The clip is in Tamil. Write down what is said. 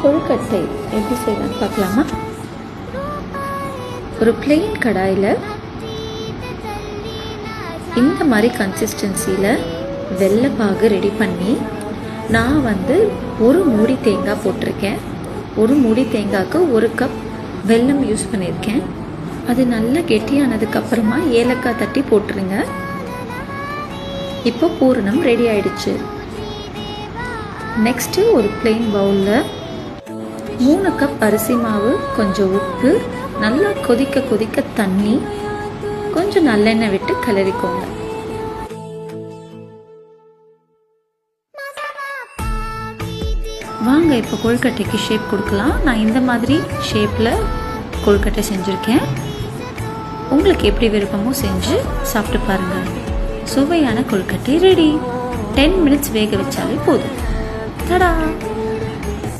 கொழுக்கட்டை எப்படி செய்யலாம்னு பார்க்கலாமா? ஒரு பிளெயின் கடாயில் இந்த மாதிரி கன்சிஸ்டன்சியில் வெள்ளைப்பாகு ரெடி பண்ணி நான் ஒரு மூடி தேங்காய் போட்டிருக்கேன். ஒரு மூடி தேங்காய்க்கு 1 கப் வெல்லம் யூஸ் பண்ணியிருக்கேன். அது நல்லா கெட்டியானதுக்கப்புறமா ஏலக்காய் தட்டி போட்டுருங்க. இப்போ பூரணம் ரெடி ஆயிடுச்சு. நெக்ஸ்ட்டு ஒரு பிளெயின் பவுலில் 3 கப் அரிசி மாவு, கொஞ்சம் உப்பு, நல்லா கொதிக்க தண்ணி, கொஞ்சம் நல்லெண்ணெய் விட்டு கிளறிக்கோங்க. வாங்க இப்போ கொழுக்கட்டைக்கு ஷேப் கொடுக்கலாம். நான் இந்த மாதிரி ஷேப்பில் கொழுக்கட்டை செஞ்சுருக்கேன். உங்களுக்கு எப்படி விருப்பமோ செஞ்சு சாப்பிட்டு பாருங்கள். சுவையான கொழுக்கட்டை ரெடி. 10 மினிட்ஸ் வேக வச்சாலே போதும். தடா!